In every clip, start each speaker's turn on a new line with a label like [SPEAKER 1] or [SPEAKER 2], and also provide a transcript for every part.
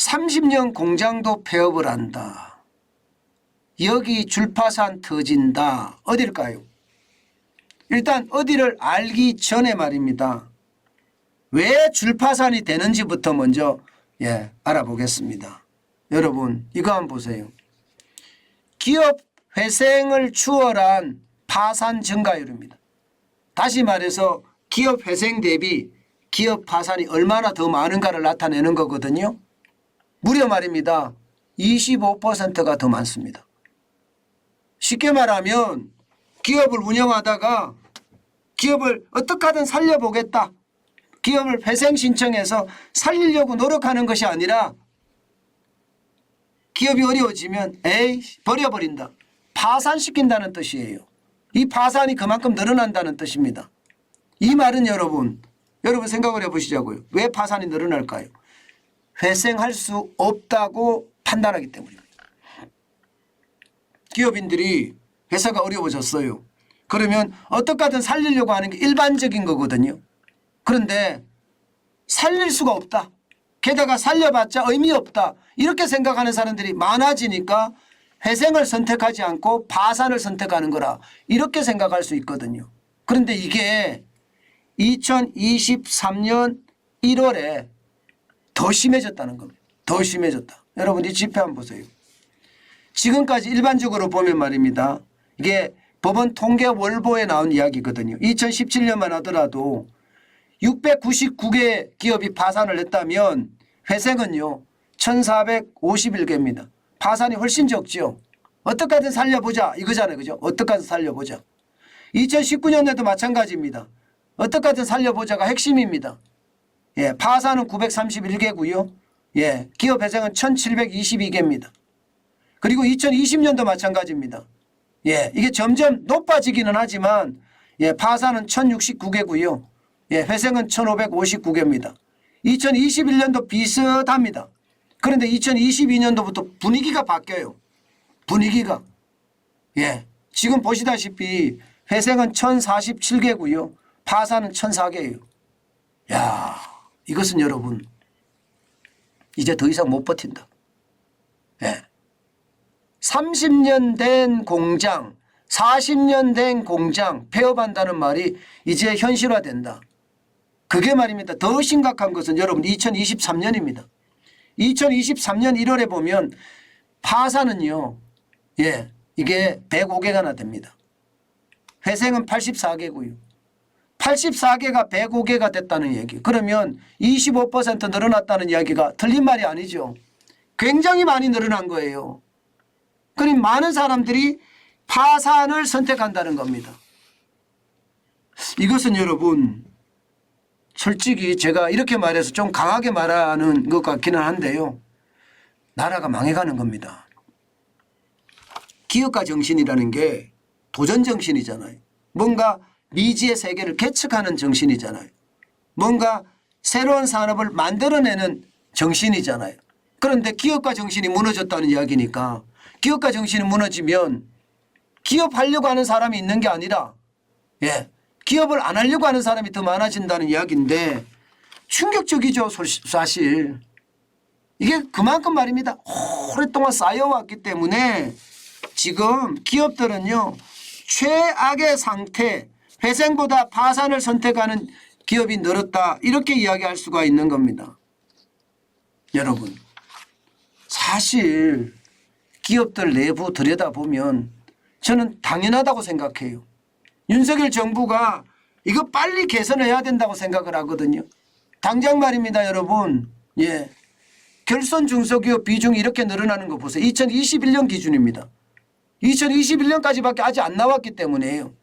[SPEAKER 1] 30년 공장도 폐업을 한다. 여기 줄파산 터진다. 어딜까요? 일단 어디를 알기 전에 말입니다. 왜 줄파산이 되는지부터 먼저 알아보겠습니다. 여러분 이거 한번 보세요. 기업 회생을 추월한 파산 증가율입니다. 다시 말해서 기업 회생 대비 기업 파산이 얼마나 더 많은가를 나타내는 거거든요. 무려 말입니다. 25%가 더 많습니다. 쉽게 말하면 기업을 운영하다가 기업을 어떻게 하든 살려보겠다. 기업을 회생 신청해서 살리려고 노력하는 것이 아니라 기업이 어려워지면 버려버린다. 파산시킨다는 뜻이에요. 이 파산이 그만큼 늘어난다는 뜻입니다. 이 말은 여러분 생각을 해보시자고요. 왜 파산이 늘어날까요? 회생할 수 없다고 판단하기 때문입니다. 기업인들이 회사가 어려워졌어요. 그러면 어떻게 하든 살리려고 하는 게 일반적인 거거든요. 그런데 살릴 수가 없다. 게다가 살려봤자 의미 없다. 이렇게 생각하는 사람들이 많아지니까 회생을 선택하지 않고 파산을 선택하는 거라 이렇게 생각할 수 있거든요. 그런데 이게 2023년 1월에 더 심해졌다는 겁니다. 더 심해졌다. 여러분 이 지표 한번 보세요. 지금까지 일반적으로 보면 말입니다. 이게 법원 통계 월보에 나온 이야기거든요. 2017년만 하더라도 699개 기업이 파산을 했다면 회생은요 1451개입니다. 파산이 훨씬 적죠. 어떻게 하든 살려보자 이거잖아요. 그죠? 어떻게 하든 살려보자. 2019년에도 마찬가지입니다. 어떻게 하든 살려보자가 핵심입니다. 파산은 931개고요. 기업 회생은 1722개입니다. 그리고 2020년도 마찬가지입니다. 이게 점점 높아지기는 하지만 파산은 1069개고요. 회생은 1559개입니다. 2021년도 비슷합니다. 그런데 2022년도부터 분위기가 바뀌어요. 분위기가. 지금 보시다시피 회생은 1047개고요. 파산은 1004개예요. 야, 이것은 여러분 이제 더 이상 못 버틴다. 30년 된 공장, 40년 된 공장 폐업한다는 말이 이제 현실화된다. 그게 말입니다. 더 심각한 것은 여러분 2023년입니다. 2023년 1월에 보면 파산은요. 이게 105개가 됩니다. 회생은 84개고요. 84개가 105개가 됐다는 얘기. 그러면 25% 늘어났다는 이야기가 틀린 말이 아니죠. 굉장히 많이 늘어난 거예요. 그럼 많은 사람들이 파산을 선택한다는 겁니다. 이것은 여러분 솔직히 제가 이렇게 말해서 좀 강하게 말하는 것 같기는 한데요. 나라가 망해가는 겁니다. 기업가 정신이라는 게 도전 정신이잖아요. 뭔가 미지의 세계를 개척하는 정신이잖아요. 뭔가 새로운 산업을 만들어내는 정신이잖아요. 그런데 기업가 정신이 무너졌다는 이야기니까 기업가 정신이 무너지면 기업하려고 하는 사람이 있는 게 아니라 기업을 안 하려고 하는 사람이 더 많아진다는 이야기인데 충격적이죠. 사실. 이게 그만큼 말입니다. 오랫동안 쌓여왔기 때문에 지금 기업들은요. 최악의 상태, 회생보다 파산을 선택하는 기업이 늘었다. 이렇게 이야기할 수가 있는 겁니다. 여러분 사실 기업들 내부 들여다보면 저는 당연하다고 생각해요. 윤석열 정부가 이거 빨리 개선해야 된다고 생각을 하거든요. 당장 말입니다. 여러분. 결손 중소기업 비중이 이렇게 늘어나는 거 보세요. 2021년 기준입니다. 2021년까지밖에 아직 안 나왔기 때문에요.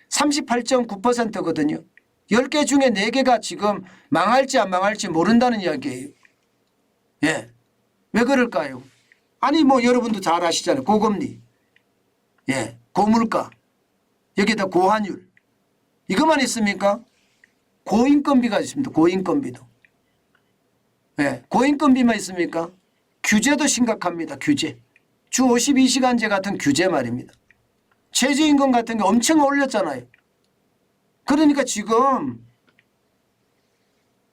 [SPEAKER 1] 38.9%거든요. 10개 중에 4개가 지금 망할지 안 망할지 모른다는 이야기예요. 왜 그럴까요? 아니 뭐 여러분도 잘 아시잖아요. 고금리, 고물가, 여기다 고환율. 이것만 있습니까? 고인건비가 있습니다. 고인건비도. 고인건비만 있습니까? 규제도 심각합니다. 규제. 주 52시간제 같은 규제 말입니다. 최저임금 같은 게 엄청 올렸잖아요. 그러니까 지금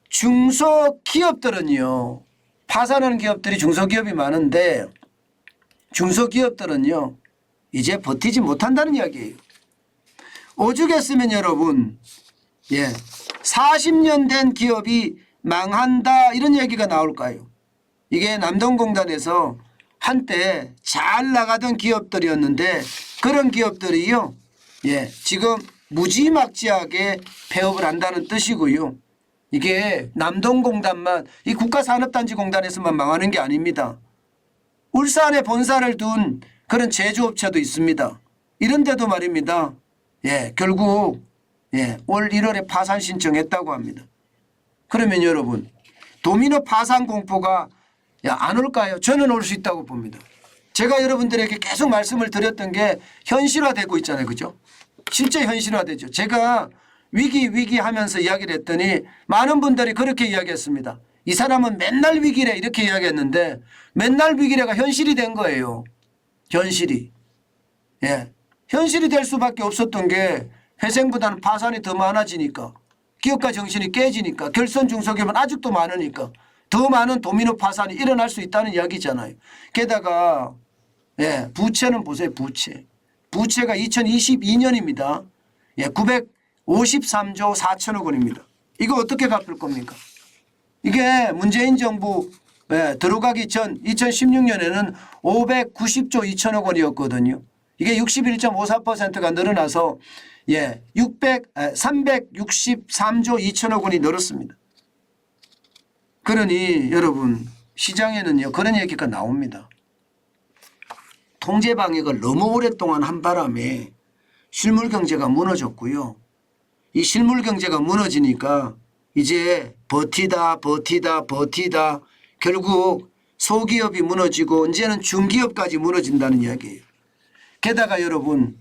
[SPEAKER 1] 중소기업들은요. 파산하는 기업들이 중소기업이 많은데 중소기업들은요 이제 버티지 못한다는 이야기예요. 오죽했으면 여러분 40년 된 기업이 망한다 이런 얘기가 나올까요? 이게 남동공단에서 한때 잘 나가던 기업들이었는데 그런 기업들이요 지금 무지막지하게 폐업을 한다는 뜻이고요. 이게 남동공단만 이 국가산업단지공단에서만 망하는 게 아닙니다. 울산에 본사를 둔 그런 제조업체도 있습니다. 이런데도 말입니다. 결국 올 1월에 파산 신청했다고 합니다. 그러면 여러분 도미노 파산 공포가 안 올까요? 저는 올 수 있다고 봅니다. 제가 여러분들에게 계속 말씀을 드렸던 게 현실화되고 있잖아요. 그죠? 실제 현실화되죠. 제가 위기 하면서 이야기를 했더니 많은 분들이 그렇게 이야기했습니다. 이 사람은 맨날 위기래 이렇게 이야기했는데 맨날 위기래가 현실이 된 거예요. 현실이. 현실이 될 수밖에 없었던 게 회생보다는 파산이 더 많아지니까 기업가 정신이 깨지니까 결선 중소기업은 아직도 많으니까 더 많은 도미노 파산이 일어날 수 있다는 이야기잖아요. 게다가 부채는 보세요. 부채가 2022년입니다. 953조 4천억 원입니다. 이거 어떻게 갚을 겁니까? 이게 문재인 정부 들어가기 전 2016년에는 590조 2천억 원이었거든요. 이게 61.54%가 늘어나서 363조 2천억 원이 늘었습니다. 그러니 여러분 시장에는요 그런 얘기가 나옵니다. 통제 방역을 너무 오랫동안 한 바람에 실물 경제가 무너졌고요. 이 실물 경제가 무너지니까 이제 버티다 결국 소기업이 무너지고 이제는 중기업까지 무너진다는 이야기예요. 게다가 여러분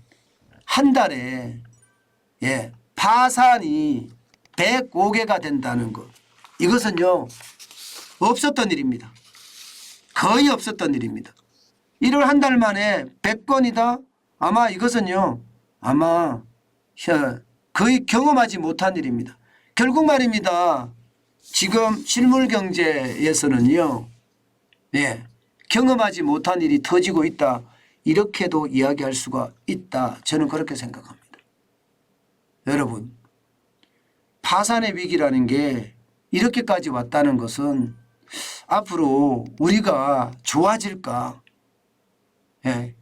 [SPEAKER 1] 한 달에 파산이 105개가 된다는 것. 이것은요 없었던 일입니다. 거의 없었던 일입니다. 1월 한 달 만에 100건이다. 아마 이것은요 아마 거의 경험하지 못한 일입니다. 결국 말입니다. 지금 실물 경제에서는요 경험하지 못한 일이 터지고 있다. 이렇게도 이야기할 수가 있다. 저는 그렇게 생각합니다. 여러분 파산의 위기라는 게 이렇게까지 왔다는 것은 앞으로 우리가 좋아질까?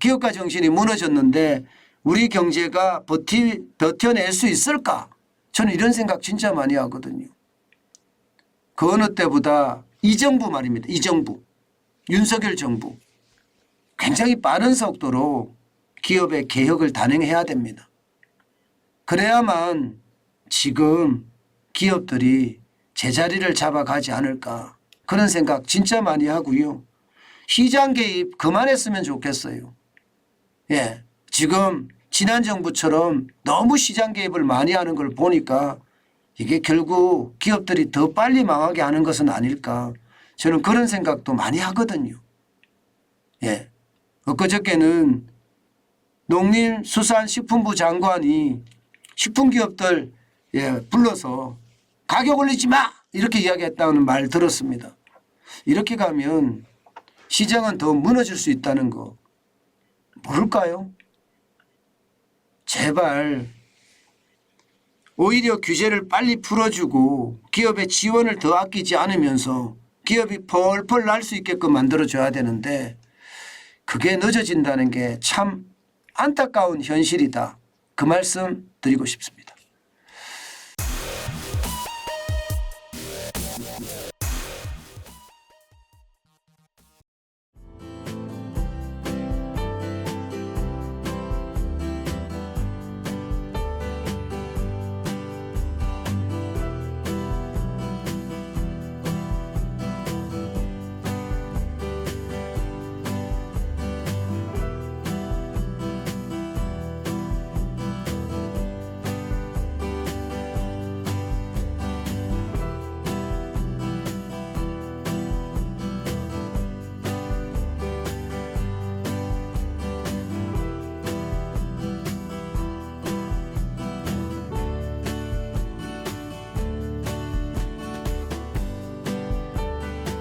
[SPEAKER 1] 기업가 정신이 무너졌는데 우리 경제가 버텨낼 수 있을까? 저는 이런 생각 진짜 많이 하거든요. 그 어느 때보다 이 정부 말입니다. 이 정부. 윤석열 정부. 굉장히 빠른 속도로 기업의 개혁을 단행해야 됩니다. 그래야만 지금 기업들이 제자리를 잡아가지 않을까 그런 생각 진짜 많이 하고요. 시장 개입 그만했으면 좋겠어요. 지금 지난 정부처럼 너무 시장 개입을 많이 하는 걸 보니까 이게 결국 기업들이 더 빨리 망하게 하는 것은 아닐까 저는 그런 생각도 많이 하거든요. 엊그저께는 농림수산식품부 장관이 식품기업들 불러서 가격 올리지 마 이렇게 이야기했다는 말 들었습니다. 이렇게 가면 시장은 더 무너질 수 있다는 거 모를까요? 제발 오히려 규제를 빨리 풀어주고 기업의 지원을 더 아끼지 않으면서 기업이 펄펄 날 수 있게끔 만들어줘야 되는데 그게 늦어진다는 게 참 안타까운 현실이다. 그 말씀 드리고 싶습니다.